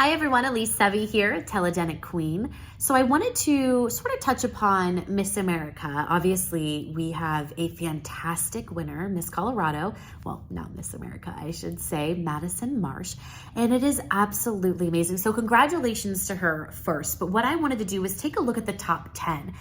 Hi everyone, Elise Sevi here, Telegenic Queen. So I wanted to sort of touch upon Miss America. Obviously, we have a fantastic winner, Miss Colorado. Well, not Miss America, I should say, Madison Marsh. And it is absolutely amazing. So congratulations to her first. But what I wanted to do was take a look at the top 10.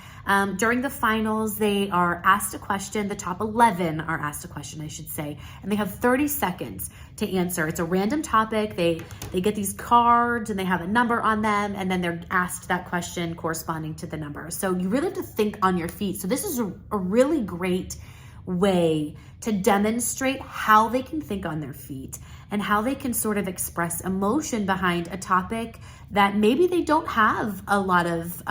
During the finals, they are asked a question. The top 11 are asked a question, I should say. And they have 30 seconds to answer. It's a random topic. They get these cards and they have a number on them, and then they're asked that question corresponding to the number. So you really have to think on your feet. So this is a really great way to demonstrate how they can think on their feet and how they can sort of express emotion behind a topic that maybe they don't have a lot of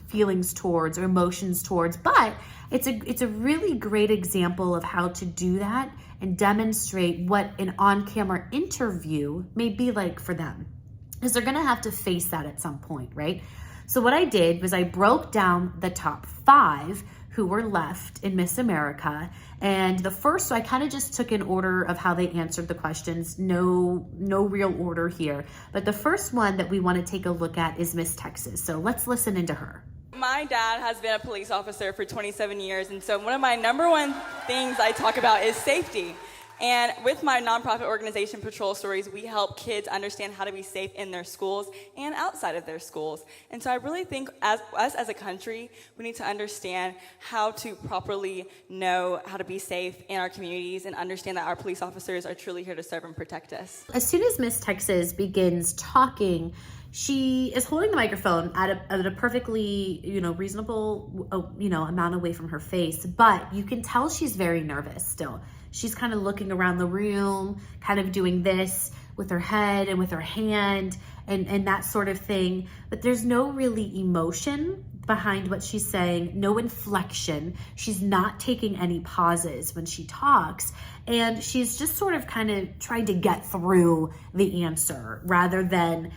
feelings towards or emotions towards, but it's a really great example of how to do that and demonstrate what an on-camera interview may be like for them, because they're gonna have to face that at some point, right? So what I did was I broke down the top 5 who were left in Miss America. And the first, so I kind of just took an order of how they answered the questions. No real order here. But the first one that we want to take a look at is Miss Texas. So let's listen into her. My dad has been a police officer for 27 years, and so one of my number one things I talk about is safety. And with my nonprofit organization, Patrol Stories, we help kids understand how to be safe in their schools and outside of their schools. And so I really think as a country, we need to understand how to properly know how to be safe in our communities and understand that our police officers are truly here to serve and protect us. As soon as Miss Texas begins talking, she is holding the microphone at a perfectly, reasonable, amount away from her face, but you can tell she's very nervous still. She's kind of looking around the room, kind of doing this with her head and with her hand and that sort of thing. But there's no really emotion behind what she's saying, no inflection. She's not taking any pauses when she talks. And she's just sort of kind of trying to get through the answer rather than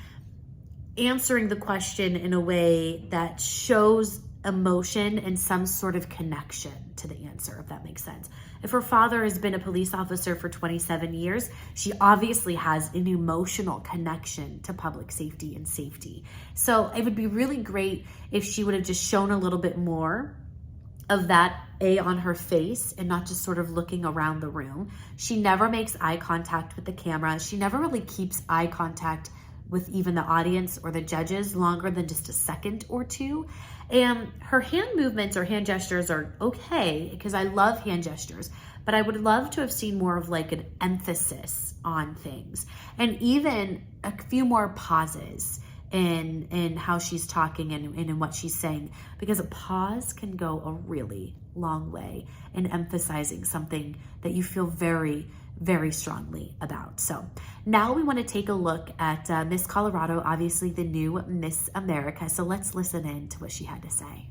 answering the question in a way that shows emotion and some sort of connection to the answer, if that makes sense. If her father has been a police officer for 27 years, she obviously has an emotional connection to public safety and safety. So it would be really great if she would have just shown a little bit more of that on her face and not just sort of looking around the room. She never makes eye contact with the camera. She never really keeps eye contact with even the audience or the judges longer than just a second or two. And her hand movements or hand gestures are okay, because I love hand gestures, but I would love to have seen more of like an emphasis on things and even a few more pauses in how she's talking and in what she's saying, because a pause can go a really long way in emphasizing something that you feel very, very strongly about. So now we want to take a look at Miss Colorado, obviously the new Miss America. So let's listen in to what she had to say.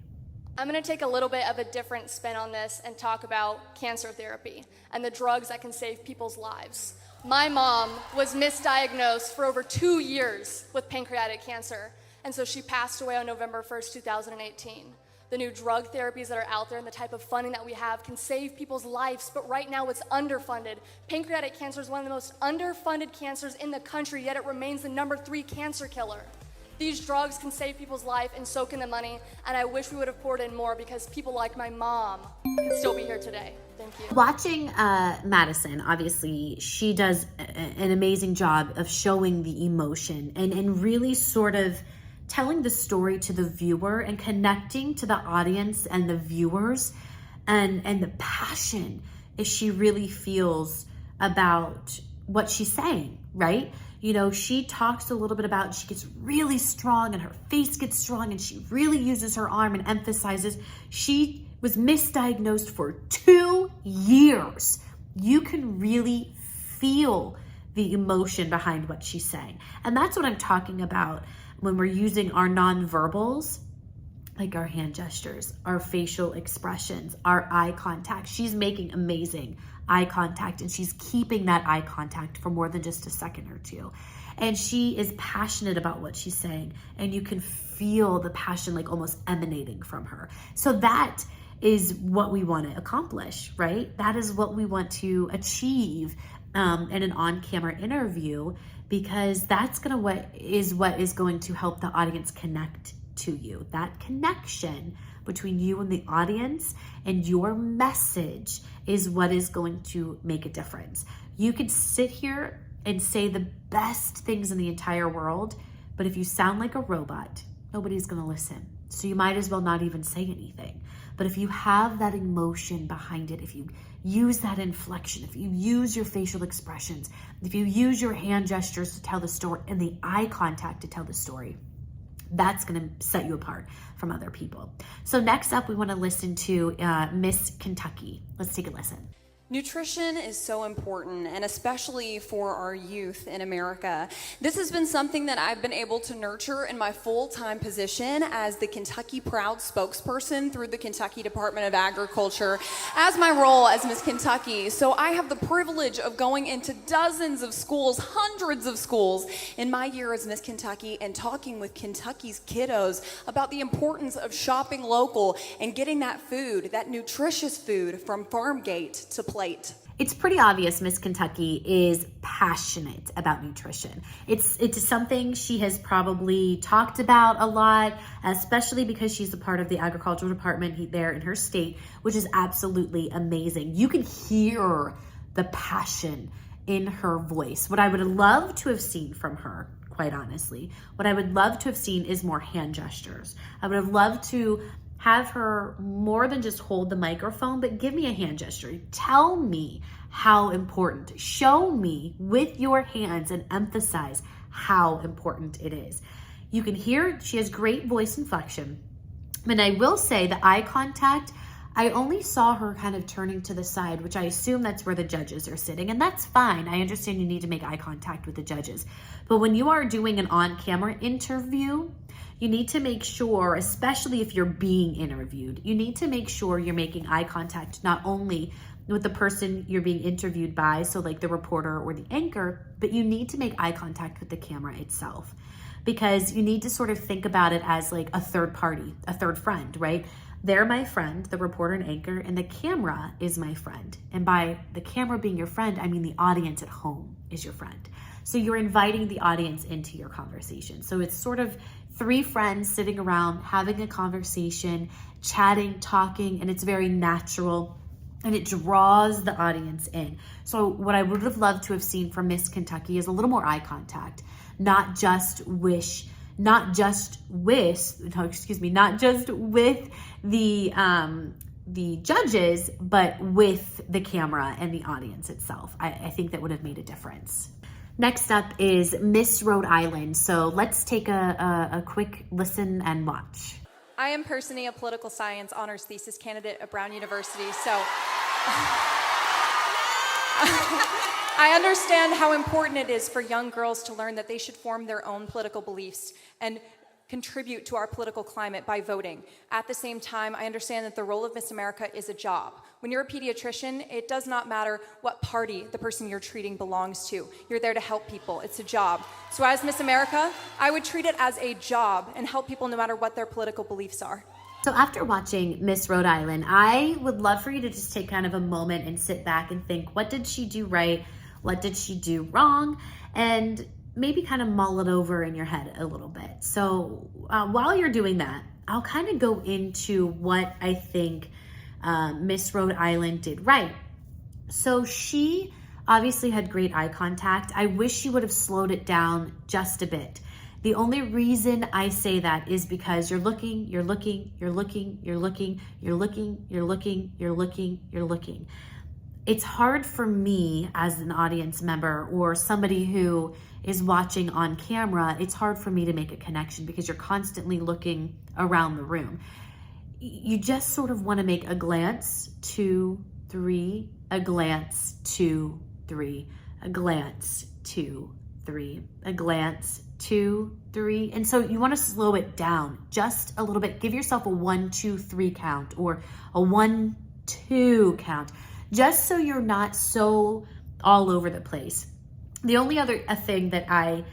I'm going to take a little bit of a different spin on this and talk about cancer therapy and the drugs that can save people's lives. My mom was misdiagnosed for over 2 years with pancreatic cancer, and so she passed away on November 1st, 2018. The new drug therapies that are out there and the type of funding that we have can save people's lives, but right now it's underfunded. Pancreatic cancer is one of the most underfunded cancers in the country, yet it remains the number 3 cancer killer. These drugs can save people's life, and so can the money, and I wish we would have poured in more because people like my mom can still be here today. Thank you. Watching Madison, obviously, she does an amazing job of showing the emotion and really sort of telling the story to the viewer and connecting to the audience and the viewers and the passion that she really feels about what she's saying, right? She talks a little bit about, she gets really strong and her face gets strong and she really uses her arm and emphasizes she was misdiagnosed for 2 years. You can really feel the emotion behind what she's saying. And that's what I'm talking about when we're using our nonverbals, like our hand gestures, our facial expressions, our eye contact. She's making amazing eye contact, and she's keeping that eye contact for more than just a second or two. And she is passionate about what she's saying, and you can feel the passion like almost emanating from her. So that is what we want to accomplish, right? That is what we want to achieve in an on-camera interview, because that's what is going to help the audience connect to you. That connection between you and the audience and your message is what is going to make a difference. You could sit here and say the best things in the entire world, but if you sound like a robot, nobody's going to listen. So you might as well not even say anything. But if you have that emotion behind it, if you use that inflection, if you use your facial expressions, if you use your hand gestures to tell the story and the eye contact to tell the story, that's going to set you apart from other people. So next up, we want to listen to Miss Kentucky. Let's take a listen. Nutrition is so important, and especially for our youth in America. This has been something that I've been able to nurture in my full-time position as the Kentucky Proud spokesperson through the Kentucky Department of Agriculture as my role as Miss Kentucky. So I have the privilege of going into dozens of schools, hundreds of schools in my year as Miss Kentucky and talking with Kentucky's kiddos about the importance of shopping local and getting that food, that nutritious food from farm gate to plate. It's pretty obvious Miss Kentucky is passionate about nutrition. It's something she has probably talked about a lot, especially because she's a part of the agricultural department there in her state, which is absolutely amazing. You can hear the passion in her voice. What I would love to have seen from her, quite honestly, what I would love to have seen is more hand gestures. I would have loved to have her more than just hold the microphone, but give me a hand gesture. Tell me how important. Show me with your hands and emphasize how important it is. You can hear she has great voice inflection. And I will say the eye contact, I only saw her kind of turning to the side, which I assume that's where the judges are sitting. And that's fine. I understand you need to make eye contact with the judges. But when you are doing an on-camera interview, you need to make sure, especially if you're being interviewed, you need to make sure you're making eye contact not only with the person you're being interviewed by, so like the reporter or the anchor, but you need to make eye contact with the camera itself, because you need to sort of think about it as like a third party, a third friend, right? They're my friend, the reporter and anchor, and the camera is my friend. And by the camera being your friend, I mean the audience at home is your friend. So you're inviting the audience into your conversation. So it's sort of three friends sitting around having a conversation, chatting, talking, and it's very natural and it draws the audience in. So what I would have loved to have seen from Miss Kentucky is a little more eye contact, not just with the judges, but with the camera and the audience itself. I think that would have made a difference. Next up is Miss Rhode Island. So let's take a quick listen and watch. I am personally a political science honors thesis candidate at Brown University, so I understand how important it is for young girls to learn that they should form their own political beliefs and contribute to our political climate by voting. At the same time, I understand that the role of Miss America is a job. When you're a pediatrician, it does not matter what party the person you're treating belongs to. You're there to help people. It's a job. So as Miss America, I would treat it as a job and help people no matter what their political beliefs are. So after watching Miss Rhode Island, I would love for you to just take kind of a moment and sit back and think, what did she do right? What did she do wrong? And maybe kind of mull it over in your head a little bit. So while you're doing that, I'll kind of go into what I think Miss Rhode Island did right. So she obviously had great eye contact. I wish she would have slowed it down just a bit. The only reason I say that is because you're looking. It's hard for me as an audience member or somebody who is watching on camera, it's hard for me to make a connection because you're constantly looking around the room. You just sort of want to make a glance, 2, 3, a glance, 2, 3, a glance, 2, 3, a glance, 2, 3. And so you want to slow it down just a little bit. Give yourself a 1, 2, 3 count or a 1, 2 count, just so you're not so all over the place. The only other thing that I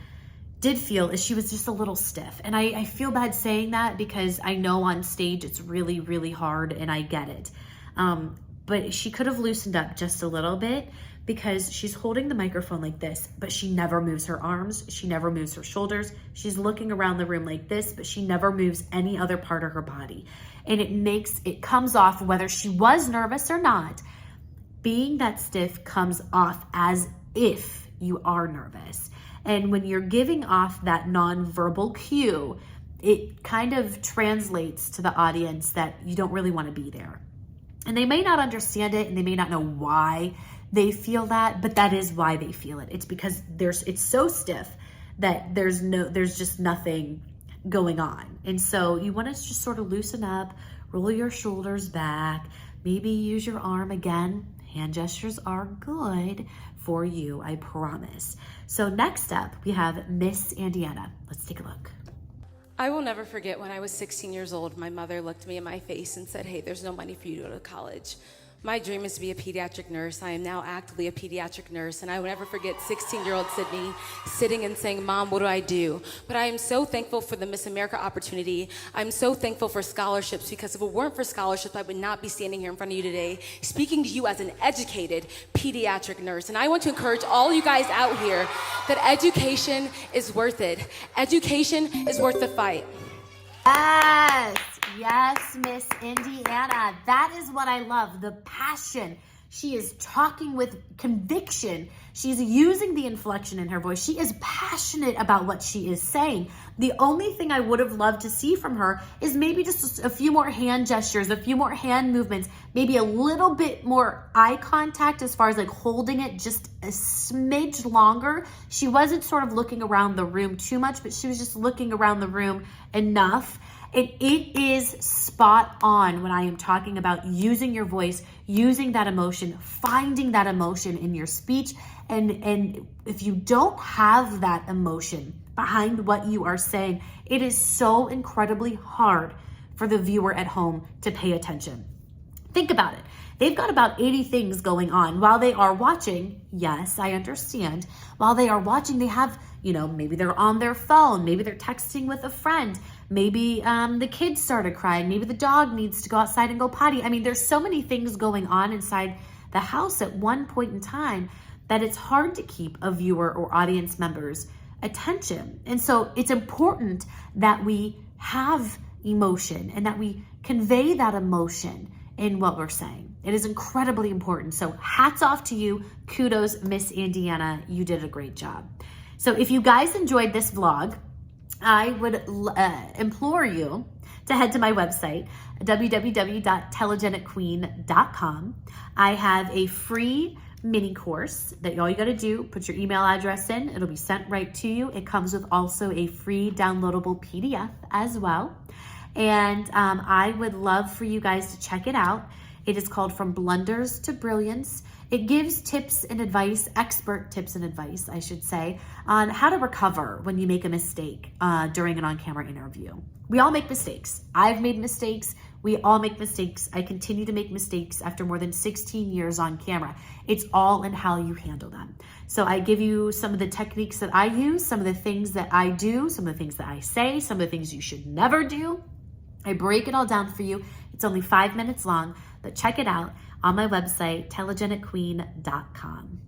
did feel is she was just a little stiff. And I feel bad saying that because I know on stage it's really, really hard and I get it. but she could have loosened up just a little bit because she's holding the microphone like this, but she never moves her arms. She never moves her shoulders. She's looking around the room like this, but she never moves any other part of her body. And it comes off, whether she was nervous or not, being that stiff comes off as if you are nervous. And when you're giving off that nonverbal cue, it kind of translates to the audience that you don't really want to be there. And they may not understand it and they may not know why they feel that, but that is why they feel it. It's because it's so stiff that there's just nothing going on. And so you want to just sort of loosen up, roll your shoulders back, maybe use your arm again. Hand gestures are good for you, I promise. So next up, we have Miss Indiana. Let's take a look. I will never forget when I was 16 years old, my mother looked me in my face and said, "Hey, there's no money for you to go to college." My dream is to be a pediatric nurse. I am now actively a pediatric nurse, and I will never forget 16-year-old Sydney sitting and saying, "Mom, what do I do?" But I am so thankful for the Miss America opportunity. I'm so thankful for scholarships, because if it weren't for scholarships, I would not be standing here in front of you today, speaking to you as an educated pediatric nurse. And I want to encourage all you guys out here that education is worth it. Education is worth the fight. Yes, Miss Indiana. That is what I love, the passion. She is talking with conviction. She's using the inflection in her voice. She is passionate about what she is saying. The only thing I would have loved to see from her is maybe just a few more hand gestures, a few more hand movements, maybe a little bit more eye contact as far as like holding it just a smidge longer. She wasn't sort of looking around the room too much, but she was just looking around the room enough. And it is spot on when I am talking about using your voice, using that emotion, finding that emotion in your speech. And if you don't have that emotion behind what you are saying, it is so incredibly hard for the viewer at home to pay attention. Think about it. They've got about 80 things going on while they are watching. Yes, I understand. While they are watching, they have, maybe they're on their phone. Maybe they're texting with a friend. Maybe the kids started crying. Maybe the dog needs to go outside and go potty. I mean, there's so many things going on inside the house at one point in time that it's hard to keep a viewer or audience member's attention. And so it's important that we have emotion and that we convey that emotion in what we're saying. It is incredibly important. So hats off to you. Kudos, Miss Indiana. You did a great job. So if you guys enjoyed this vlog, I would implore you to head to my website, www.telegeniqueen.com. I have a free mini course that all you got to do, put your email address in. It'll be sent right to you. It comes with also a free downloadable PDF as well. And I would love for you guys to check it out. It is called From Blunders to Brilliance. It gives tips and advice, expert tips and advice, I should say, on how to recover when you make a mistake during an on-camera interview. We all make mistakes. I've made mistakes. We all make mistakes. I continue to make mistakes after more than 16 years on camera. It's all in how you handle them. So I give you some of the techniques that I use, some of the things that I do, some of the things that I say, some of the things you should never do. I break it all down for you. It's only 5 minutes long, but check it out on my website, telegeniqueen.com.